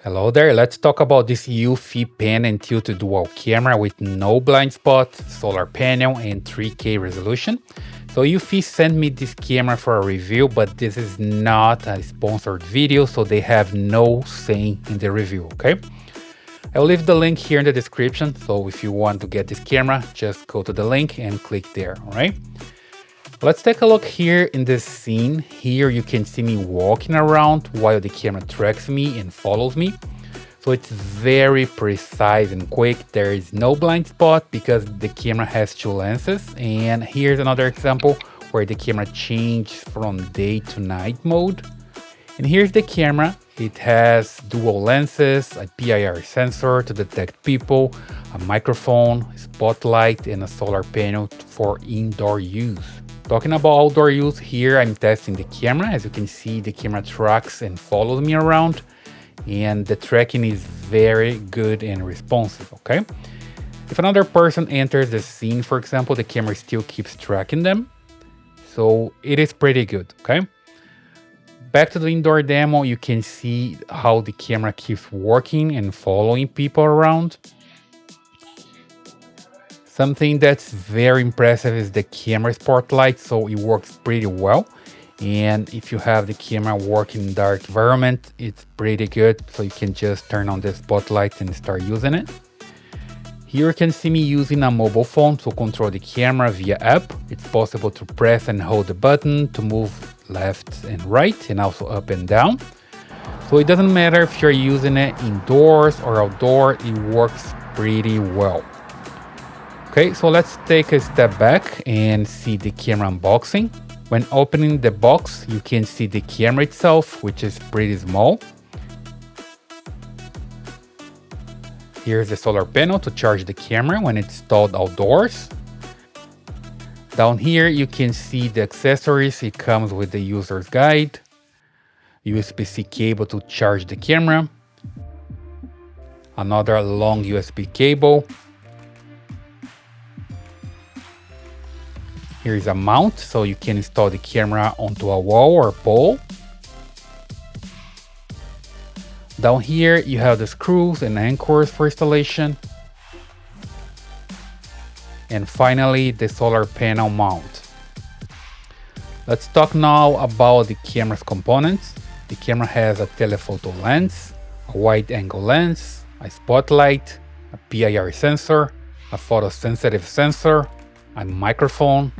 Hello there, let's talk about this Eufy pan and tilt dual camera with no blind spot, solar panel and 3K resolution. So Eufy sent me this camera for a review, but this is not a sponsored video, so they have no say in the review, okay? I'll leave the link here in the description, so if you want to get this camera, just go to the link and click there, all right? Let's take a look here in this scene. Here you can see me walking around while the camera tracks me and follows me. So it's very precise and quick. There is no blind spot because the camera has two lenses. And here's another example where the camera changes from day to night mode. And here's the camera. It has dual lenses, a PIR sensor to detect people, a microphone, a spotlight, and a solar panel for indoor use. Talking about outdoor use, here I'm testing the camera. As you can see, the camera tracks and follows me around, and the tracking is very good and responsive, okay? If another person enters the scene, for example, the camera still keeps tracking them, so it is pretty good, okay? Back to the indoor demo, you can see how the camera keeps working and following people around. Something that's very impressive is the camera spotlight, so it works pretty well. And if you have the camera working in dark environment, it's pretty good. So you can just turn on the spotlight and start using it. Here you can see me using a mobile phone to control the camera via app. It's possible to press and hold the button to move left and right and also up and down. So it doesn't matter if you're using it indoors or outdoor, it works pretty well. Okay, so let's take a step back and see the camera unboxing. When opening the box, you can see the camera itself, which is pretty small. Here's the solar panel to charge the camera when it's installed outdoors. Down here, you can see the accessories. It comes with the user's guide, USB-C cable to charge the camera, another long USB cable. Here is a mount, so you can install the camera onto a wall or pole. Down here, you have the screws and anchors for installation. And finally, the solar panel mount. Let's talk now about the camera's components. The camera has a telephoto lens, a wide-angle lens, a spotlight, a PIR sensor, a photosensitive sensor, a microphone,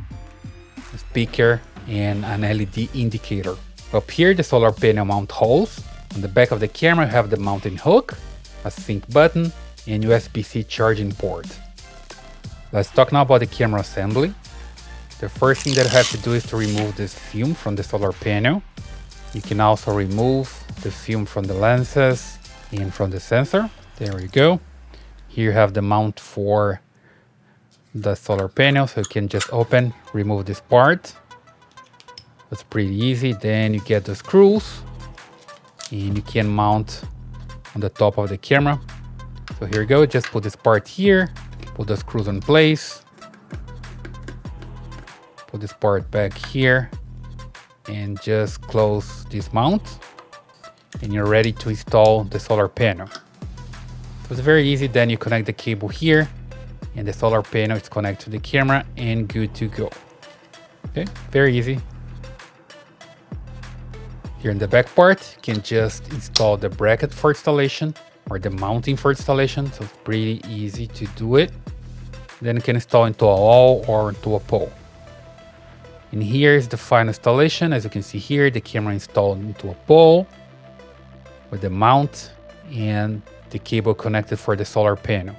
a speaker, and an LED indicator. Up here, the solar panel mount holes. On the back of the camera, you have the mounting hook, a sync button, and USB-C charging port. Let's talk now about the camera assembly. The first thing that you have to do is to remove this film from the solar panel. You can also remove the film from the lenses and from the sensor. There we go. Here you have the mount for the solar panel, so you can just remove this part. That's pretty easy. Then you get the screws and you can mount on the top of the camera. So here you go, just put this part here, put the screws in place, put this part back here, and just close this mount, and you're ready to install the solar panel. So it's very easy. Then you connect the cable here, and the solar panel is connected to the camera and good to go. Okay, very easy. Here in the back part, you can just install the bracket for installation or the mounting for installation. So it's pretty easy to do it. Then you can install into a wall or into a pole. And here's the final installation. As you can see here, the camera installed into a pole with the mount and the cable connected for the solar panel.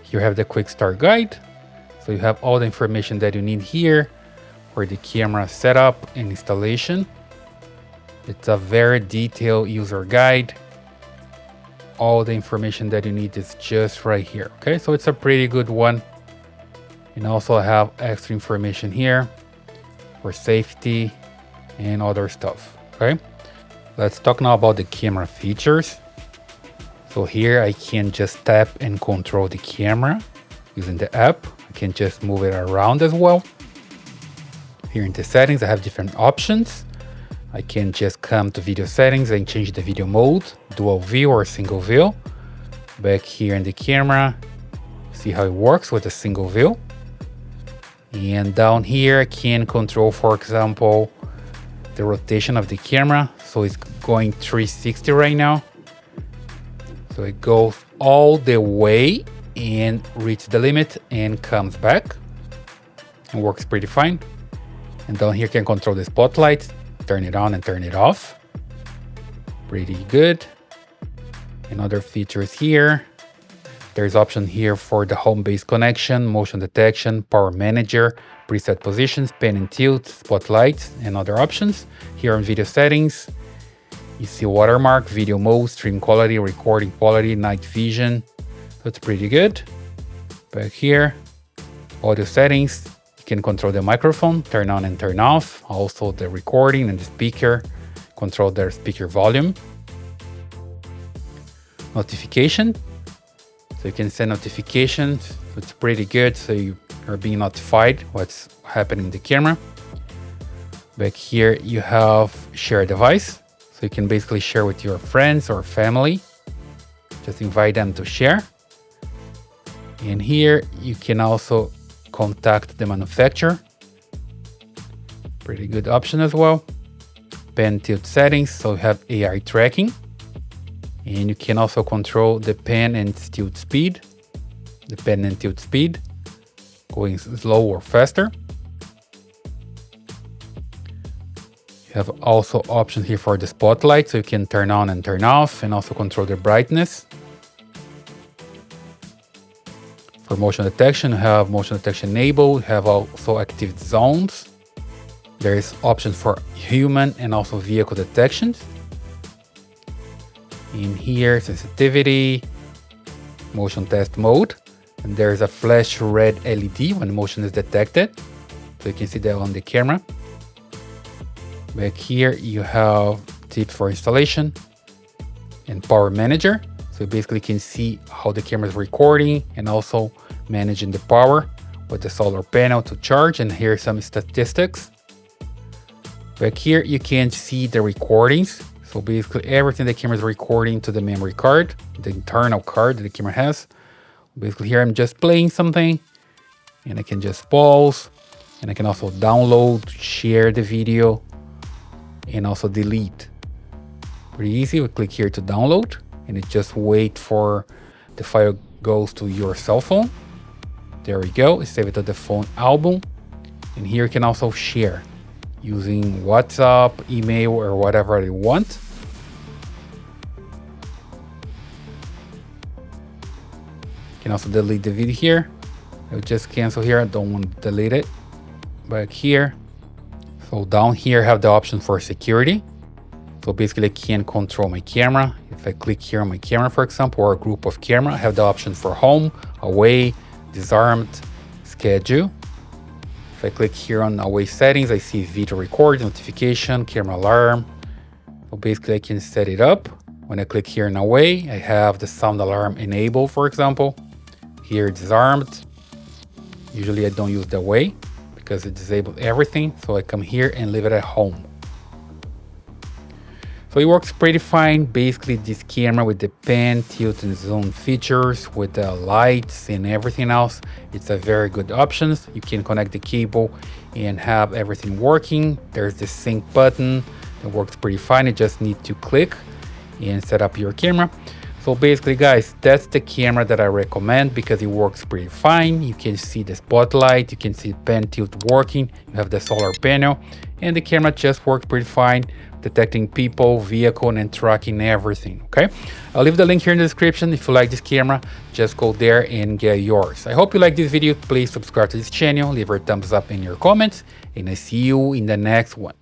Here you have the quick start guide. So you have all the information that you need here for the camera setup and installation. It's a very detailed user guide. All the information that you need is just right here. Okay, so it's a pretty good one. And also have extra information here for safety and other stuff. Okay, let's talk now about the camera features. So here I can just tap and control the camera using the app. I can just move it around as well. Here in the settings, I have different options. I can just come to video settings and change the video mode, dual view or single view. Back here in the camera, see how it works with a single view. And down here, I can control, for example, the rotation of the camera. So it's going 360 right now. So it goes all the way and reaches the limit and comes back. It works pretty fine. And down here, can control the spotlight, turn it on and turn it off. Pretty good. And other features here. There's option here for the home base connection, motion detection, power manager, preset positions, pan and tilt, spotlights, and other options. Here on video settings, you see watermark, video mode, stream quality, recording quality, night vision. That's pretty good. Back here, audio settings, you can control the microphone, turn on and turn off. Also the recording and the speaker, control their speaker volume. Notification. So you can send notifications. It's pretty good. So you are being notified what's happening in the camera. Back here, you have share device. So you can basically share with your friends or family. Just invite them to share. And here you can also contact the manufacturer. Pretty good option as well. Pan tilt settings. So you have AI tracking. And you can also control the pan and tilt speed. The pan and tilt speed, going slow or faster. You have also options here for the spotlight, so you can turn on and turn off, and also control the brightness. For motion detection, you have motion detection enabled. You have also active zones. There is options for human and also vehicle detections. In here, sensitivity, motion test mode, and there's a flash red LED when motion is detected. So you can see that on the camera. Back here, you have tips for installation and power manager. So you basically can see how the camera is recording and also managing the power with the solar panel to charge. And here's some statistics. Back here, you can see the recordings. So basically everything the camera is recording to the memory card, the internal card that the camera has. Basically here I'm just playing something and I can just pause, and I can also download, share the video, and also delete. Pretty easy. We click here to download and it just wait for the file goes to your cell phone. There we go. Save it to the phone album. And here you can also share using WhatsApp, email, or whatever you want. You can also delete the video here. I'll just cancel here. I don't want to delete it. Back here. So down here, I have the option for security. So basically I can control my camera. If I click here on my camera, for example, or a group of camera, I have the option for home, away, disarmed, schedule. If I click here on away settings, I see video record, notification, camera alarm. So basically I can set it up. When I click here in away, I have the sound alarm enabled, for example. Here disarmed. Usually I don't use the away because it disables everything. So I come here and leave it at home. So it works pretty fine. Basically this camera with the pan, tilt and zoom features with the lights and everything else, it's a very good option. You can connect the cable and have everything working. There's the sync button that works pretty fine. You just need to click and set up your camera. So basically guys, that's the camera that I recommend because it works pretty fine. You can see the spotlight, you can see the pan tilt working, you have the solar panel, and the camera just works pretty fine, detecting people, vehicle, and tracking everything. Okay, I'll leave the link here in the description. If you like this camera, just go there and get yours. I hope you like this video. Please subscribe to this channel, leave a thumbs up in your comments, and I see you in the next one.